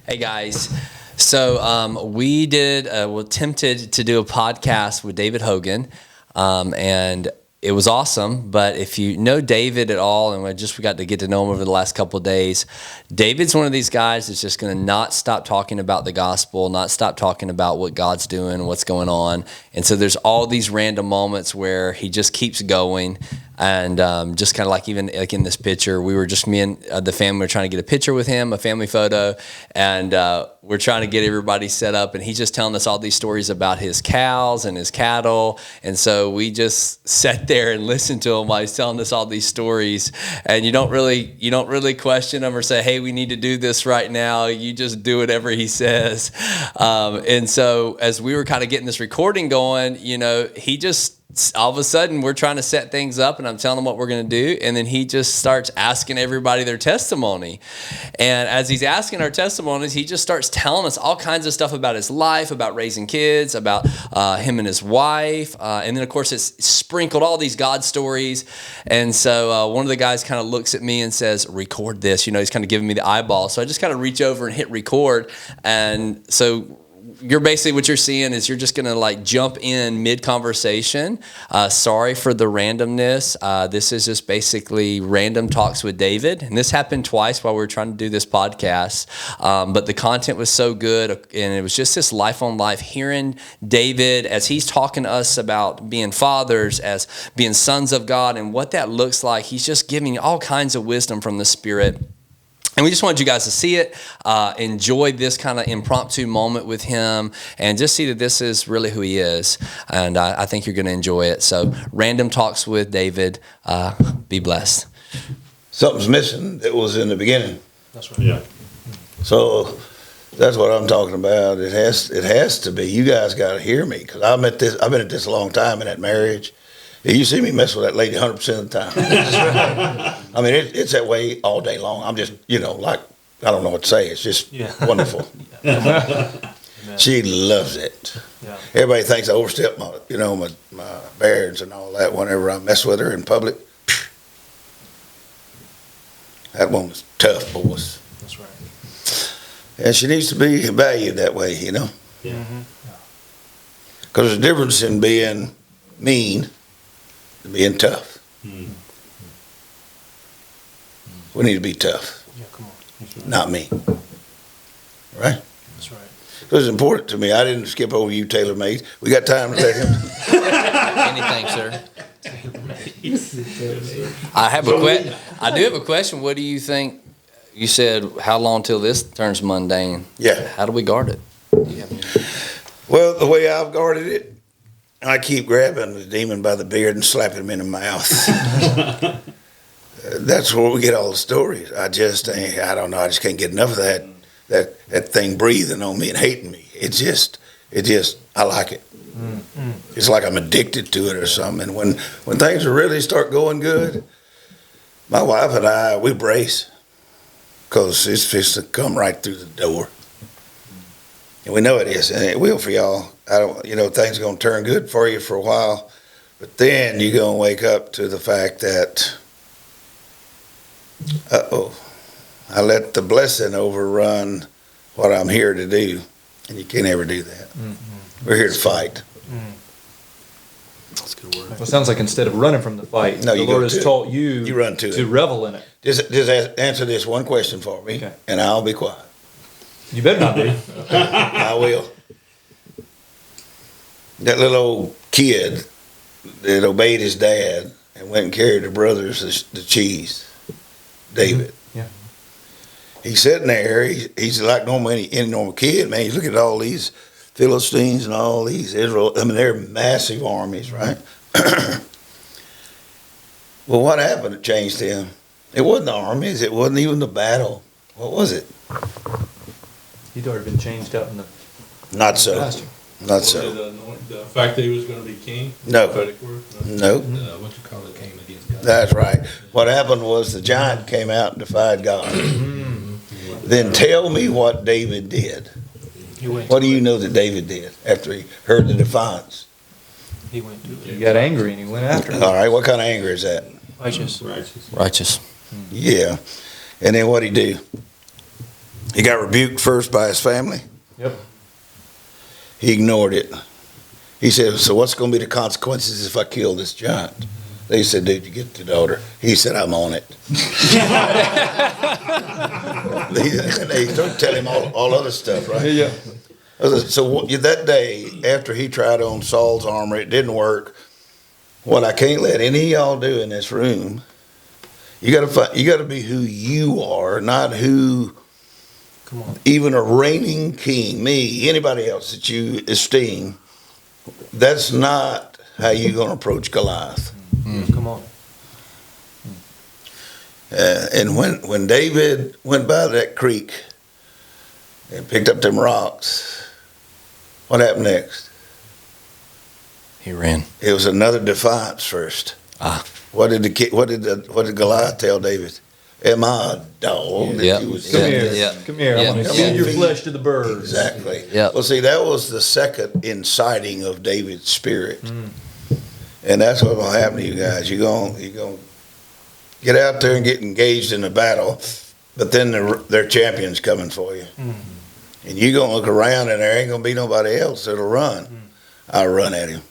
Hey guys, so we attempted to do a podcast with David Hogan, and it was awesome. But if you know David at all, and we got to get to know him over the last couple of days, David's one of these guys that's just going to not stop talking about the gospel, not stop talking about what God's doing, what's going on. And so there's all these random moments where he just keeps going. And just kind of like even like in this picture, we were just me and the family were trying to get a picture with him, a family photo, and we're trying to get everybody set up. And he's just telling us all these stories about his cows and his cattle. And so we just sat there and listened to him while he's telling us all these stories. And you don't really question him or say, hey, we need to do this right now. You just do whatever he says. And so as we were kind of getting this recording going, he just, all of a sudden we're trying to set things up and I'm telling him what we're going to do. And then he just starts asking everybody their testimony. And as he's asking our testimonies, he just starts telling us all kinds of stuff about his life, about raising kids, about him and his wife. And then of course it's sprinkled all these God stories. And so one of the guys kind of looks at me and says, record this, he's kind of giving me the eyeball. So I just kind of reach over and hit record. And so you're basically what you're seeing is you're just going to like jump in mid-conversation. Sorry for the randomness. This is just basically random talks with David. And this happened twice while we were trying to do this podcast. But the content was so good. And it was just this life on life, hearing David as he's talking to us about being fathers, as being sons of God and what that looks like. He's just giving you all kinds of wisdom from the Spirit. And we just wanted you guys to see it, enjoy this kind of impromptu moment with him, and just see that this is really who he is. And I think you're going to enjoy it. So, random talks with David. Be blessed. Something's missing that was in the beginning. That's right. Yeah. So that's what I'm talking about. It has to be. You guys got to hear me, because I've been at this a long time in that marriage. You see me mess with that lady 100% of the time. I mean, it's that way all day long. I'm just, like, I don't know what to say. It's just wonderful. She loves it. Yeah. Everybody thinks I overstep my bounds and all that whenever I mess with her in public. That woman's tough, boys. That's right. And she needs to be valued that way, Yeah. Because there's a difference in being mean and being tough. Mm-hmm. We need to be tough. Yeah, come on. Right. Not me. Right? That's right. It was important to me. I didn't skip over you, Taylor Mays. We got time to let him. Anything, sir. I do have a question. What do you think? You said, how long till this turns mundane? Yeah. How do we guard it? Well, the way I've guarded it, I keep grabbing the demon by the beard and slapping him in the mouth. That's where we get all the stories. I don't know. I just can't get enough of that thing breathing on me and hating me. It just, I like it. Mm-hmm. It's like I'm addicted to it or something. And when things really start going good, my wife and I, we brace, because it's just to come right through the door. And we know it is, and it will for y'all. Things are going to turn good for you for a while, but then you're going to wake up to the fact that, I let the blessing overrun what I'm here to do, and you can't ever do that. Mm-hmm. We're here to fight. Mm-hmm. That's good word. Well, it sounds like instead of running from the fight, the Lord has taught you run to revel in it. Just answer this one question for me, okay, and I'll be quiet. You better not be. I will. That little old kid that obeyed his dad and went and carried the brothers the cheese, David. Yeah. He's sitting there. He's like any normal kid, man. He's looking at all these Philistines and all these Israel. I mean, they're massive armies, right? Well, what happened that changed him? It wasn't the armies. It wasn't even the battle. What was it? He'd already been changed out in the Not so. pasture. Not so. The fact that he was going to be king? No. No. What you call it, came against God. That's right. What happened was the giant came out and defied God. Then tell me what David did. What do you know that David did after he heard the defiance? He went to it. He got angry and he went after him. All right. What kind of anger is that? Righteous. Righteous. Yeah. And then what'd he do? He got rebuked first by his family. Yep. He ignored it. He said, so what's going to be the consequences if I kill this giant? They said, dude, you get the daughter. He said, I'm on it. They started telling him all other stuff, right? Yeah. So that day, after he tried on Saul's armor, it didn't work. What I can't let any of y'all do in this room, you got to be who you are, not who. Come on. Even a reigning king, me, anybody else that you esteem, that's not how you're going to approach Goliath. Come on. And when David went by that creek and picked up them rocks, what happened next? He ran. It was another defiance first. Ah. What did Goliath tell David? Am I a dog? that Yep. you would Come send here. me?" Yeah. Come here. I Yeah. want to Yeah. feed your flesh to the birds. Exactly. Yep. Well, see, that was the second inciting of David's spirit. And that's what's going to happen to you guys. You're going to get out there and get engaged in a battle, but then their champion's coming for you. And you're going to look around and there ain't going to be nobody else that'll run. I'll run at him.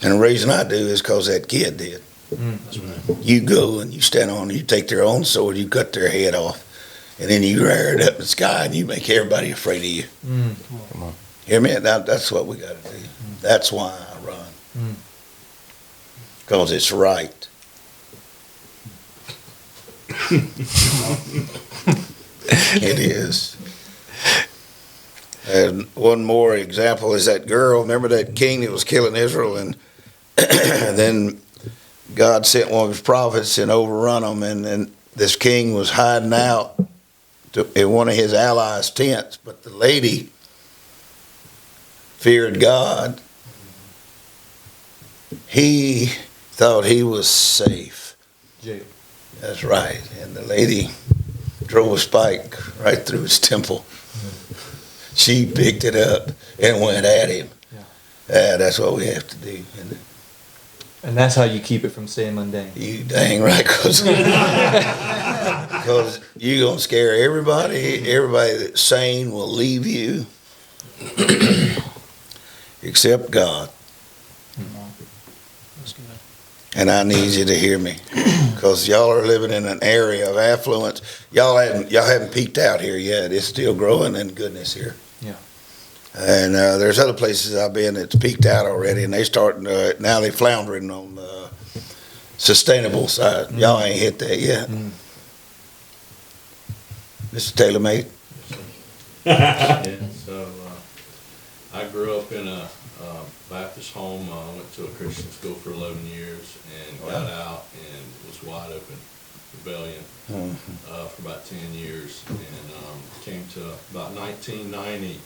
And the reason I do is because that kid did. That's right. You go and you stand on, you take their own sword, you cut their head off, and then you rear it up in the sky and you make everybody afraid of you. Come on. Hear me? That's what we got to do. That's why I run. Because it's right. It is. And one more example is that girl. Remember that king that was killing Israel, and then God sent one of his prophets and overrun them, and then this king was hiding out in one of his allies' tents, but the lady feared God. He thought he was safe. Jail. That's right. And the lady drove a spike right through his temple. She picked it up and went at him. Yeah. That's what we have to do. And that's how you keep it from staying mundane. You dang right, because you're going to scare everybody. Everybody that's sane will leave you, except God. That's good. And I need you to hear me, because y'all are living in an area of affluence. Y'all haven't peaked out here yet. It's still growing in goodness here. Yeah. And there's other places I've been that's peaked out already, and they starting now they floundering on the sustainable side. Y'all ain't hit that yet. Mr. Taylor made. Yeah, so I grew up in a Baptist home. I went to a Christian school for 11 years and got out and was wide open rebellion for about 10 years, and came to about 1990.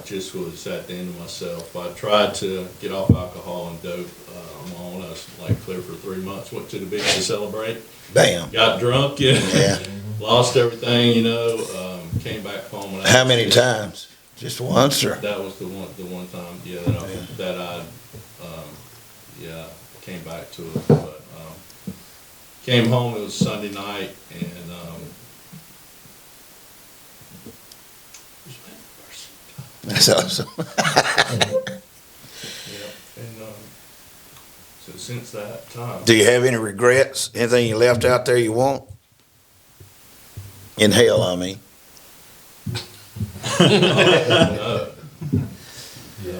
Just was at the end of myself. I tried to get off alcohol and dope on my own. I was like clear for 3 months. Went to the beach to celebrate. Bam. Got drunk, Yeah. lost everything, came back home. And How many times? Just once, or? That was the one time, that I came back to it. But came home. It was Sunday night, and That's awesome. so since that time, Do you have any regrets? Anything you left out there you want? In hell, I mean. no. Yeah,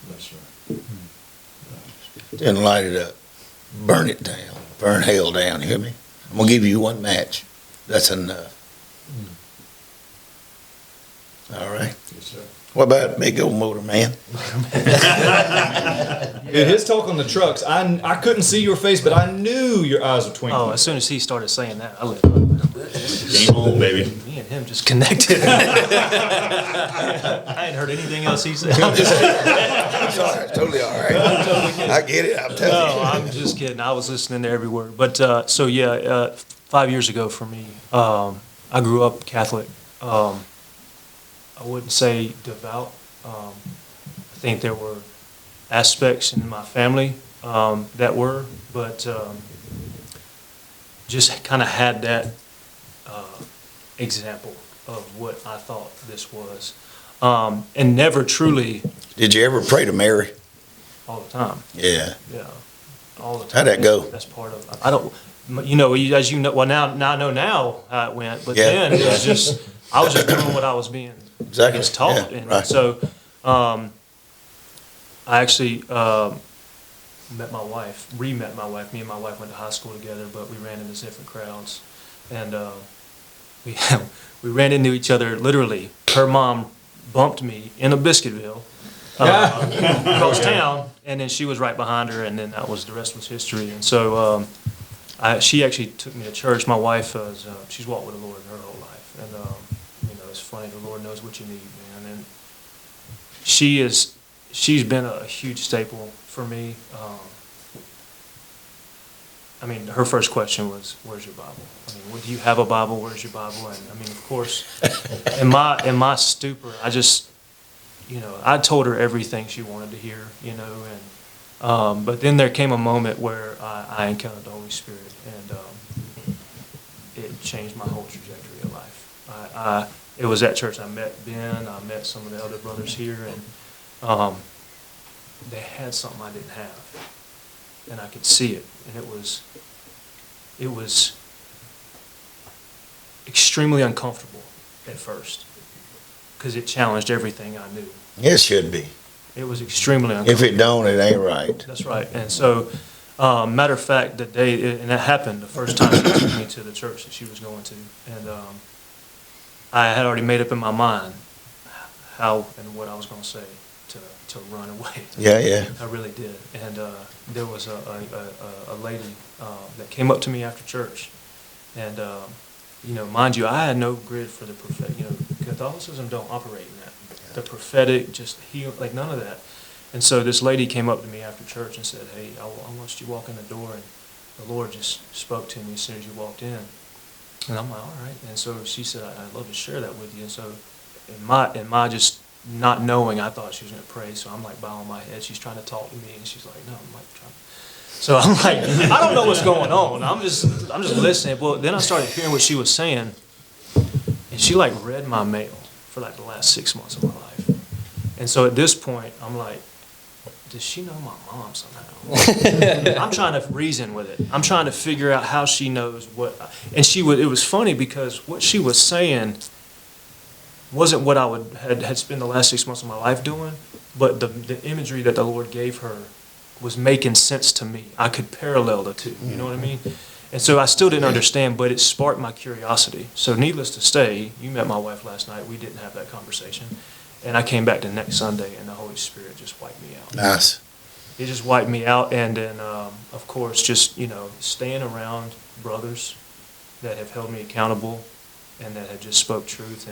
that's right. Then light it up. Burn it down. Burn hell down, you hear me? I'm going to give you one match. That's enough. All right. Yes, sir. What about big old motor man? Dude, his talk on the trucks, I couldn't see your face, but I knew your eyes were twinkling. Oh, as soon as he started saying that, I let Game on, baby. me and him just connected. I ain't heard anything else he said. I'm just kidding. It's all right. Totally all right. I get it. I'm telling No, I'm just kidding. I was listening to every word. But 5 years ago for me, I grew up Catholic. I wouldn't say devout. I think there were aspects in my family that were, but just kind of had that example of what I thought this was. And never truly Did you ever pray to Mary? all the time. Yeah. Yeah, all the time. How'd that go? That's part of. I don't. You know, as you know, well now I know now how it went, but Yeah. then it was just I was just doing what I was being Exactly. taught, Yeah, and right. so I actually met my wife, re-met my wife. Me and my wife went to high school together, but we ran into different crowds, and we we ran into each other literally. Her mom bumped me in a Biscuitville across town, and then she was right behind her, and then that was the rest was history. And so she actually took me to church. My wife is she's walked with the Lord her whole life, and you know, it's funny. The Lord knows what you need, man, and she's been a huge staple for me. I mean, her first question was, "Where's your Bible?" I mean, do you have a Bible? Where's your Bible? And I mean, of course, in my stupor, I just, you know, I told her everything she wanted to hear, you know, and but then there came a moment where I encountered the Holy Spirit, and it changed my whole trajectory of life. It was at church I met Ben, I met some of the other brothers here, and they had something I didn't have, and I could see it, and it was extremely uncomfortable at first because it challenged everything I knew. It should be. It was extremely uncomfortable. If it don't, it ain't right. That's right. And so, matter of fact, the day, and that happened the first time she took me to the church that she was going to, and I had already made up in my mind how and what I was going to say to run away. Yeah, yeah. I really did. And there was a lady that came up to me after church, and you know, mind you, I had no grid for the prophetic. You know, Catholicism don't operate in that. The prophetic, just heal, like none of that. And so this lady came up to me after church and said, "Hey, I watched you walk in the door, and the Lord just spoke to me as soon as you walked in." And I'm like, "All right." And so she said, "I'd love to share that with you." And so in my just not knowing, I thought she was going to pray. So I'm like bowing my head. She's trying to talk to me, and she's like, "No." I'm like trying. So I'm like, I don't know what's going on. I'm just listening. Well, then I started hearing what she was saying, and she like read my mail for like the last 6 months of my life. And so at this point, I'm like, does she know my mom somehow? I'm trying to reason with it. I'm trying to figure out how she knows what. And it was funny because what she was saying wasn't what I had spent the last 6 months of my life doing, but the imagery that the Lord gave her was making sense to me. I could parallel the two, you know what I mean? And so I still didn't understand, but it sparked my curiosity. So needless to say, you met my wife last night. We didn't have that conversation. And I came back the next Sunday, and the Holy Spirit just wiped me out. Nice. It just wiped me out. And then, of course, just, you know, staying around brothers that have held me accountable and that have just spoke truth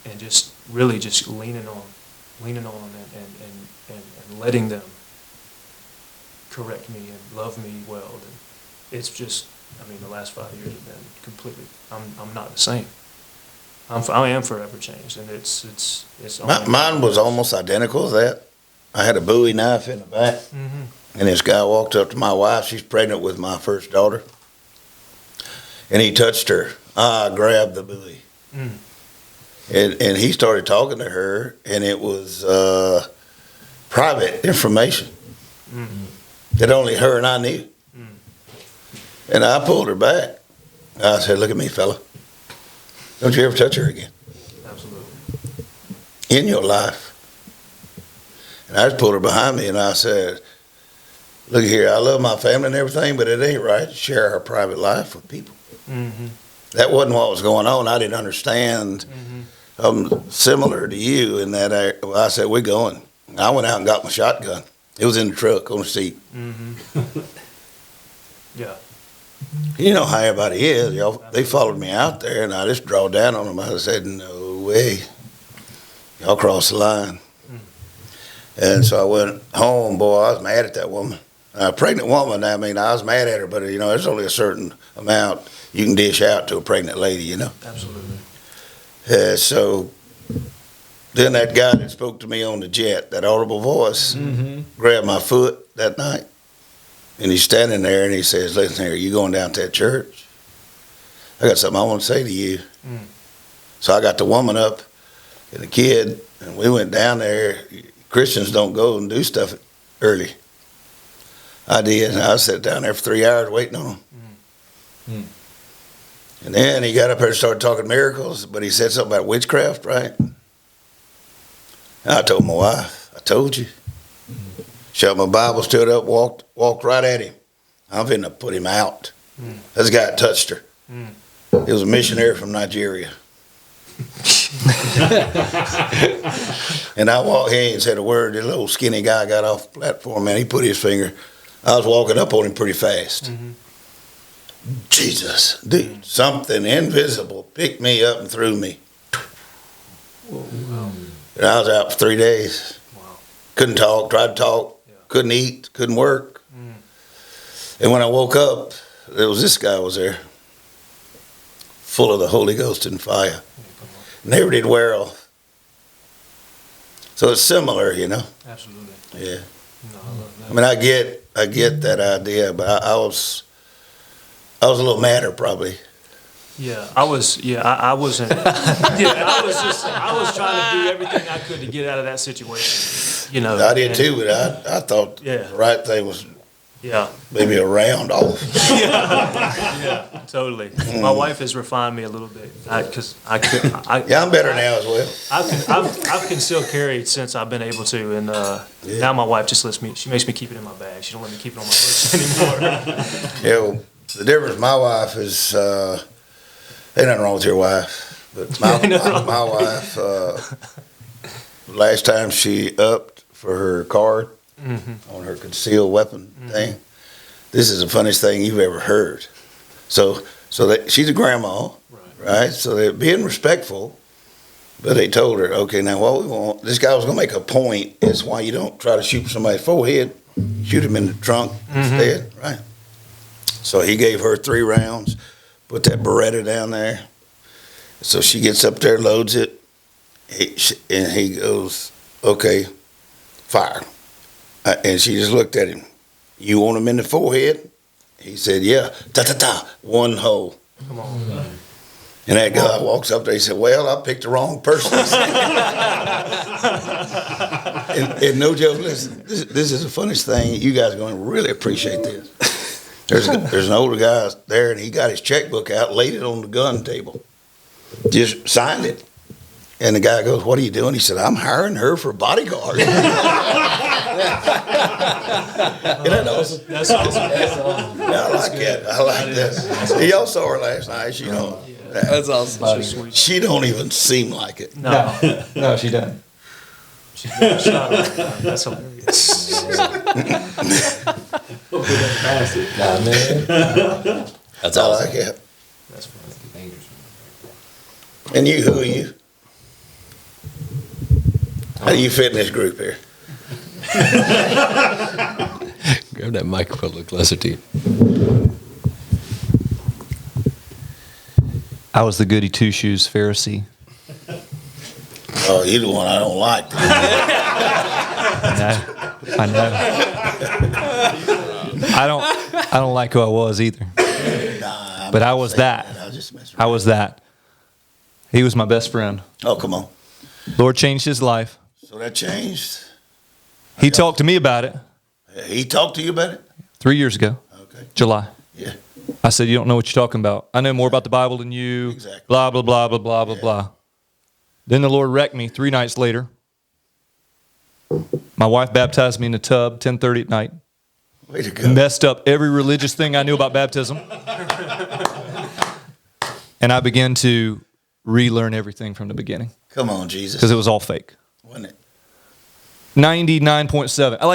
and just really just leaning on and letting them correct me and love me well. And it's just, I mean, the last 5 years have been completely, I'm not the same. I am forever changed, and it's Mine was almost identical to that. I had a Bowie knife in the back, and this guy walked up to my wife. She's pregnant with my first daughter, and he touched her. I grabbed the Bowie, and he started talking to her, and it was private information that only her and I knew. And I pulled her back. I said, "Look at me, fella. Don't you ever touch her again. Absolutely. In your life." And I just pulled her behind me and I said, "Look here, I love my family and everything, but it ain't right to share our private life with people." That wasn't what was going on. I didn't understand. I'm similar to you in that I said, "We're going." I went out and got my shotgun. It was in the truck on the seat. Yeah. You know how everybody is. They followed me out there, and I just draw down on them. I said, "No way. Y'all crossed the line." And so I went home. Boy, I was mad at that woman. A pregnant woman, I mean, I was mad at her, but, you know, there's only a certain amount you can dish out to a pregnant lady, you know. Absolutely. So then that guy that spoke to me on the jet, that audible voice, grabbed my foot that night. And he's standing there and he says, "Listen here, you going down to that church?" I got something I want to say to you. So I got the woman up and the kid, and we went down there. Christians don't go and do stuff early. I did, and I sat down there for 3 hours waiting on him. And then he got up there and started talking miracles, but he said something about witchcraft, right? And I told my wife, I told you. Shut my Bible, stood up, walked right at him. I'm finna put him out. This guy touched her. He was a missionary from Nigeria. And I walked, he ain't said a word. The little skinny guy got off the platform, man. He put his finger. I was walking up on him pretty fast. Jesus, dude, something invisible picked me up and threw me. And I was out for 3 days. Couldn't talk, tried to talk, couldn't eat, couldn't work. And when I woke up, there was this guy was there, full of the Holy Ghost and fire. Never did wear off. So it's similar, you know. Absolutely. Yeah. No, I love that. I mean, I get that idea, but I was a little madder probably. Yeah, I wasn't. Yeah, I was trying to do everything I could to get out of that situation. You know. I did too, but I thought the right thing was maybe a round off. Yeah, totally. My wife has refined me a little bit because I could. I'm better now as well. I can still carry it since I've been able to, and now my wife just lets me. She makes me keep it in my bag. She don't let me keep it on my purse anymore. Yeah, well, the difference. My wife is. Ain't nothing wrong with your wife, but my wife. Last time she upped for her card on her concealed weapon thing. This is the funniest thing you've ever heard. So she's a grandma, right? So they're being respectful, but they told her, okay, now what we want. This guy was gonna make a point. Is why you don't try to shoot somebody's forehead. Shoot him in the trunk instead, right? So he gave her 3 rounds. Put that Beretta down there. So she gets up there, loads it, and he goes, okay, fire. And she just looked at him. You want him in the forehead? He said, yeah. Ta-ta-ta, 1 hole. Come on. And that guy walks up there, he said, well, I picked the wrong person. and no joke, listen, this is the funniest thing. You guys are going to really appreciate this. There's an older guy there, and he got his checkbook out, laid it on the gun table, just signed it. And the guy goes, what are you doing? He said, I'm hiring her for bodyguard. Isn't that awesome? That's awesome. Yeah, I like that. I like that. Y'all saw her last night. You know, That's awesome. Sweet. she don't even seem like it. No, she doesn't. That's hilarious. That's I awesome. like it. That's funny. And you, who are you? How do you fit in this group here? Grab that microphone a little closer to you. I was the goody two-shoes Pharisee. Oh, you're the one I don't like. I know. I don't like who I was either. Nah, But I was that. I was just messing I around. was that. He was my best friend. Oh, come on. Lord changed his life. So that changed. He talked to me about it He talked to you about it? 3 years ago, Okay. July. Yeah. I said, you don't know what you're talking about. I know more about the Bible than you. Exactly. Blah, blah, blah, blah, blah, blah, blah. Then the Lord wrecked me 3 nights later. My wife baptized me in the tub, 10:30 at night. Way to go. Messed up every religious thing I knew about baptism. And I began to relearn everything from the beginning Come on, Jesus. because it was all fake. Wasn't it? 99.7. I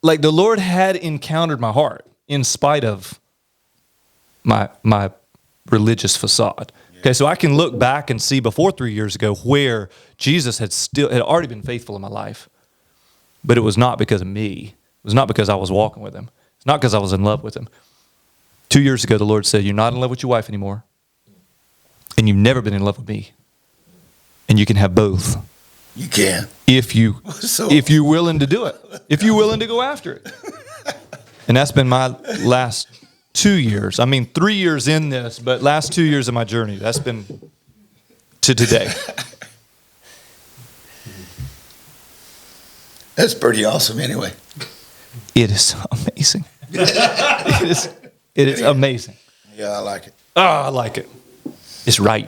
like the Lord had encountered my heart in spite of my religious facade. Okay, so I can look back and see before 3 years ago where Jesus had already been faithful in my life. But it was not because of me. It was not because I was walking with him. It's not because I was in love with him. 2 years ago, the Lord said, you're not in love with your wife anymore. And you've never been in love with me. And you can have both. You can. If you're willing to do it. If you're willing to go after it. And that's been my last 2 years. I mean, 3 years in this, but last 2 years of my journey, that's been to today. That's pretty awesome anyway. It is amazing. It is amazing. Yeah, I like it. Oh, I like it. It's right.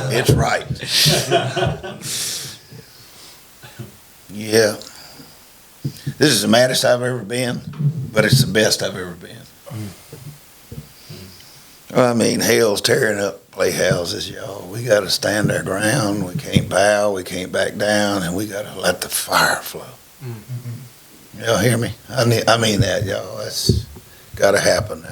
It's right. Yeah. This is the maddest I've ever been, but it's the best I've ever been. I mean, hell's tearing up playhouses, y'all. We got to stand our ground. We can't bow. We can't back down, and we got to let the fire flow. Y'all hear me? I mean that, y'all. That's got to happen.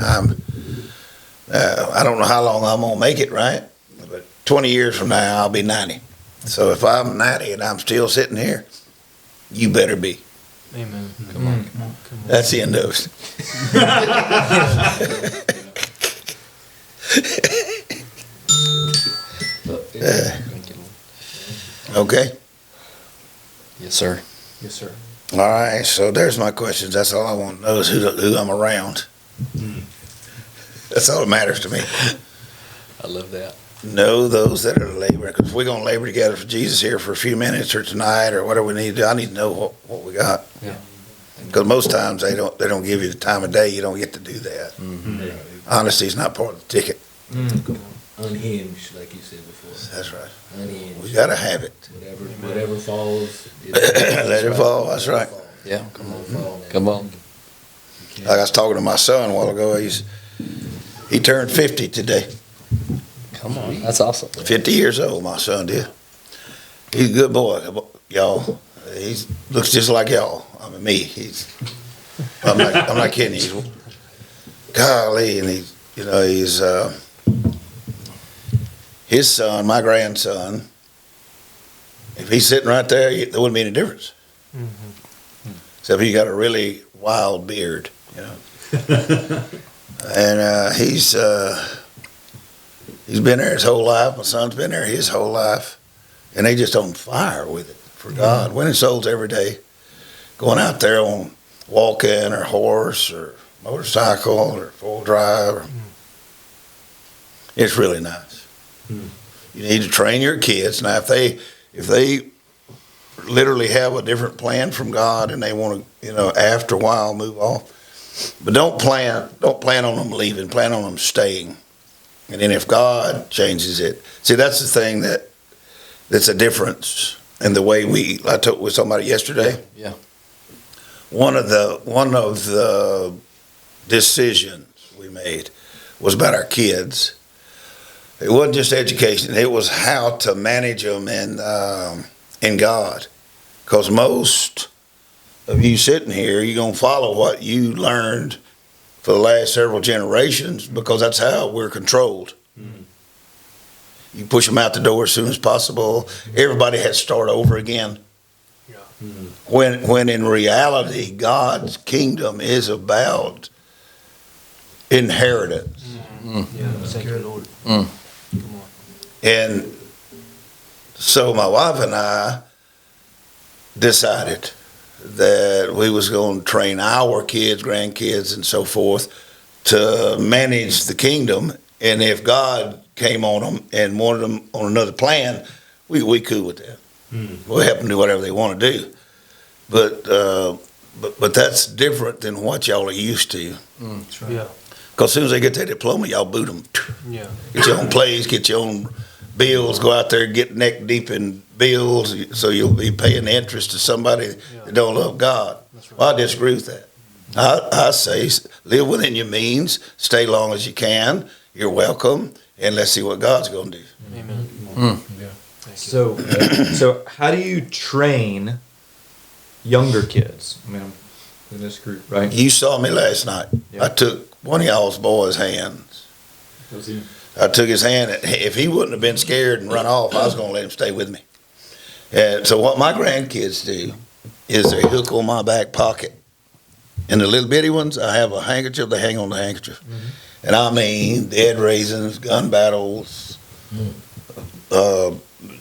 I don't know how long I'm gonna make it, right? But 20 years from now, I'll be 90. So if I'm 90 and I'm still sitting here, you better be. Amen. Come on. That's the end of it. Okay. Yes, sir. Yes, sir. All right. So there's my questions. That's all I want to know is who I'm around. That's all that matters to me. I love that. Know those that are laboring, because we're going to labor together for Jesus here for a few minutes or tonight or whatever we need to do. I need to know what we got. Yeah. Because most times they don't give you the time of day. You don't get to do that. Honesty is not part of the ticket. Unhinged, like you said before. That's right. Unhinged. We got to have it. Whatever falls. Let it fall. That's right. Yeah. Come on. Come on. Like I was talking to my son a while ago. He turned 50 today. Come on. That's awesome. 50 years old, my son did. He's a good boy, y'all. He looks just like y'all. I mean, me. I'm not kidding. He's golly, and he's his son, my grandson. If he's sitting right there, there wouldn't be any difference. Except he got a really wild beard, and he's been there his whole life. My son's been there his whole life, and they just on fire with it for God, winning souls every day, going out there on walking or horse or motorcycle or full drive. It's really nice. You need to train your kids. Now, if they literally have a different plan from God and they want to, after a while move off, but don't plan on them leaving. Plan on them staying. And then if God changes it, see, that's the thing that's a difference in the way I talked with somebody yesterday. Yeah. One of the decisions we made was about our kids. It wasn't just education; it was how to manage them in God. Because most of you sitting here, you're gonna follow what you learned for the last several generations, because that's how we're controlled. You push them out the door as soon as possible. Everybody has to start over again. When in reality, God's kingdom is about inheritance. Yeah. Thank you, Lord. Come on. And so my wife and I decided that we was going to train our kids, grandkids, and so forth to manage the kingdom. And if God came on them and wanted them on another plan, we cool with that. We'll help them do whatever they want to do. But that's different than what y'all are used to. That's right. Yeah. Because as soon as they get their diploma, y'all boot them. Yeah. Get your own plays, get your own bills, go out there and get neck deep in bills, so you'll be paying the interest to somebody that don't love God. That's right. Well, I disagree with that. I say live within your means, stay long as you can, you're welcome, and let's see what God's going to do. Amen. Yeah. Thank you. So how do you train younger kids? I mean, I'm in this group, right? You saw me last night. Yeah. I took one of y'all's boys' hands. I took his hand. If he wouldn't have been scared and run off, I was going to let him stay with me. And so what my grandkids do is they hook on my back pocket. And the little bitty ones, I have a handkerchief. They hang on the handkerchief. And I mean dead raisins, gun battles,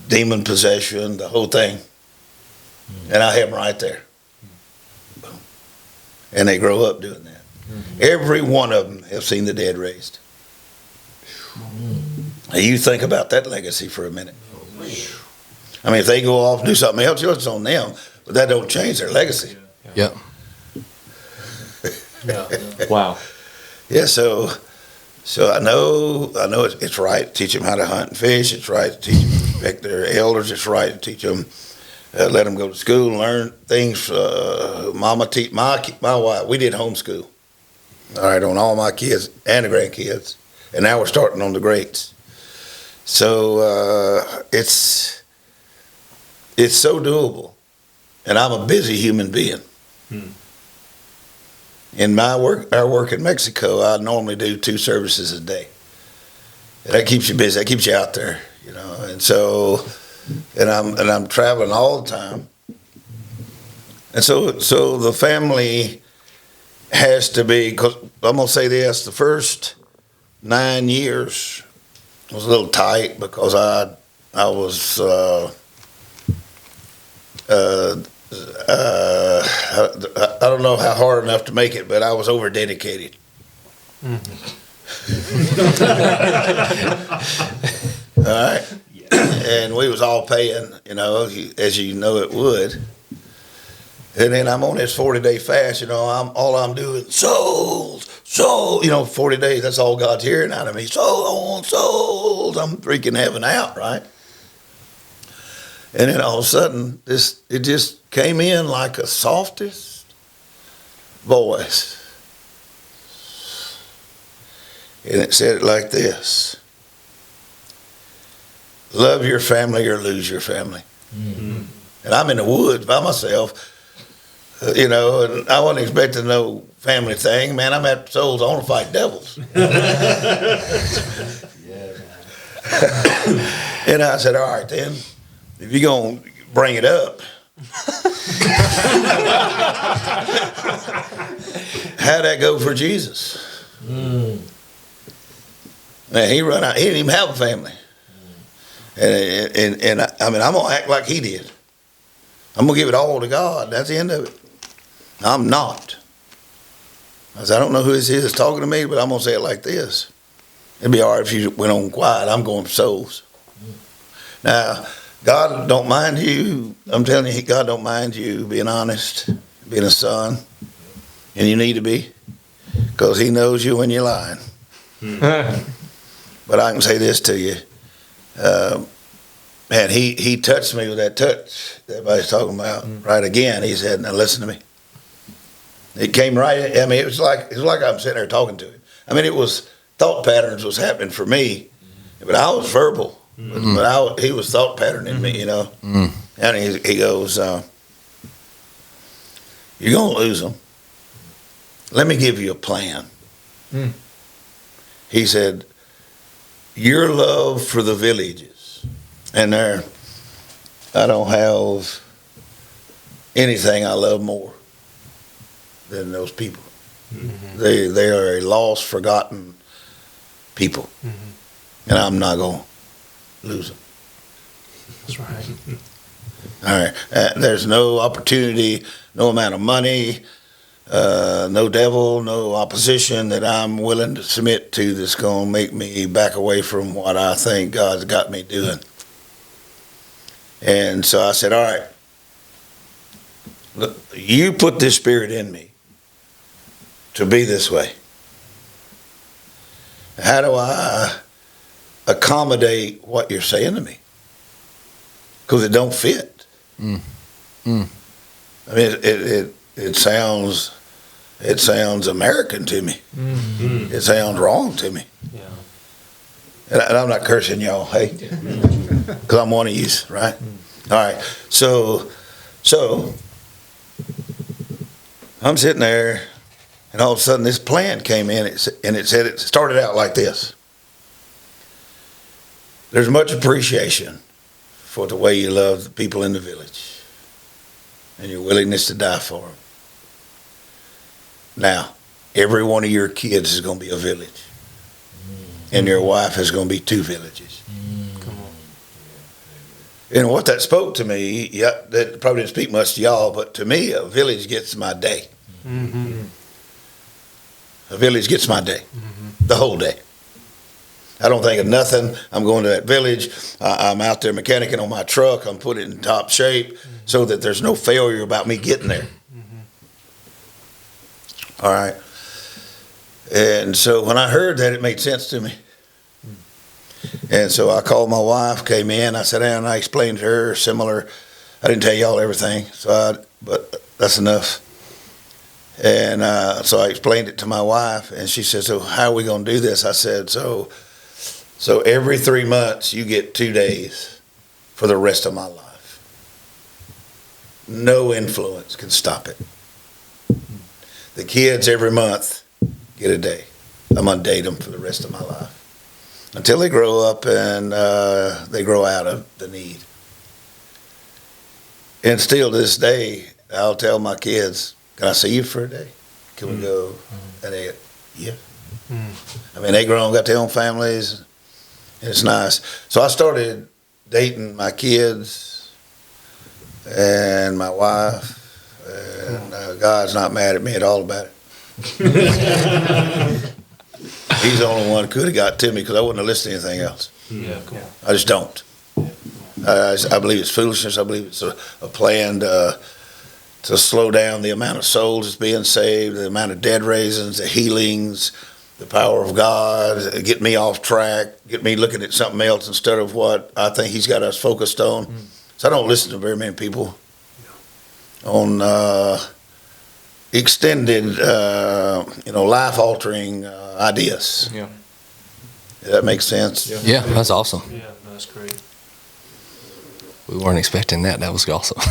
demon possession, the whole thing. And I have them right there. Boom. and they grow up doing that. Every one of them have seen the dead raised. Now you think about that legacy for a minute. I mean, if they go off and do something else, it's on them, but that don't change their legacy. Yep. Wow. Yeah, so I know it's right to teach them how to hunt and fish. It's right to teach them to respect their elders. It's right to teach them, let them go to school and learn things. Mama teach my wife. We did homeschool. All right, on all my kids and the grandkids, and now we're starting on the greats. So it's so doable, and I'm a busy human being. In our work in Mexico, I normally do 2 services a day. And that keeps you busy. That keeps you out there, you know. And so, and I'm traveling all the time. And so the family has to be. Cause I'm gonna say this: the first 9 years was a little tight because I was. I don't know how hard enough to make it, but I was over dedicated. All right, and we was all paying, you know, as you know it would. And then I'm on this 40-day fast, you know. All I'm doing souls, you know, 40 days. That's all God's hearing out of me. Souls. I'm freaking heaven out, right? And then all of a sudden, it just came in like a softest voice. And it said it like this: love your family or lose your family. Mm-hmm. And I'm in the woods by myself, you know, and I wasn't expecting no family thing. Man, I'm at souls. I want to fight devils. And I said, all right, then. If you're going to bring it up, how'd that go for Jesus? Man, he run out. He didn't even have a family. And I mean, I'm going to act like he did. I'm going to give it all to God. That's the end of it. I'm not. I said, I don't know who this is talking to me, but I'm going to say it like this. It'd be all right if you went on quiet. I'm going for souls. Now, God don't mind you. I'm telling you, God don't mind you being honest, being a son, and you need to be, because he knows you when you're lying. But I can say this to you. Man, he touched me with that touch that everybody's talking about. Right again, he said, now listen to me. It came right, I mean, it was like I'm sitting there talking to him. I mean, it was, thought patterns was happening for me, but I was verbal. But he was thought patterning me, you know. And he goes, you're going to lose them. Let me give you a plan. He said, your love for the villages. And there, I don't have anything I love more than those people. They are a lost, forgotten people. And I'm not going to lose them. That's right. All right. There's no opportunity, no amount of money, no devil, no opposition that I'm willing to submit to that's going to make me back away from what I think God's got me doing. And so I said, all right, look, you put this spirit in me to be this way. How do I accommodate what you're saying to me? Because it don't fit. I mean, it sounds American to me. It sounds wrong to me. Yeah. And I'm not cursing y'all, hey, because I'm one of you, right? All right. So I'm sitting there, and all of a sudden this plan came in, and it said, it started out like this: there's much appreciation for the way you love the people in the village and your willingness to die for them. Now, every one of your kids is going to be a village, and your wife is going to be 2 villages. Come on. And what that spoke to me, yeah, that probably didn't speak much to y'all, but to me, a village gets my day. A village gets my day, the whole day. I don't think of nothing. I'm going to that village. I'm out there mechanicking on my truck. I'm putting it in top shape so that there's no failure about me getting there. All right. And so when I heard that, it made sense to me. And so I called my wife, came in, I sat down, and I explained to her similar. I didn't tell y'all everything, but that's enough. And so I explained it to my wife, and she said, so how are we going to do this? I said, so every 3 months you get 2 days for the rest of my life. No influence can stop it. The kids every month get a day. I'm going to date them for the rest of my life until they grow up and they grow out of the need. And still to this day, I'll tell my kids, can I see you for a day? Can we go? And they, yeah. I mean, they grown, got their own families. And it's nice. So I started dating my kids and my wife. And God's not mad at me at all about it. He's the only one who could have got to me because I wouldn't have listened to anything else. Yeah, cool. I just don't. I believe it's foolishness. I believe it's a plan to slow down the amount of souls that's being saved, the amount of dead raisins, the healings, the power of God, get me off track, get me looking at something else instead of what I think he's got us focused on. So I don't listen to very many people on extended, life-altering ideas. Yeah. Does that make sense? Yeah, that's awesome. Yeah, no, that's great. We weren't expecting that. That was awesome.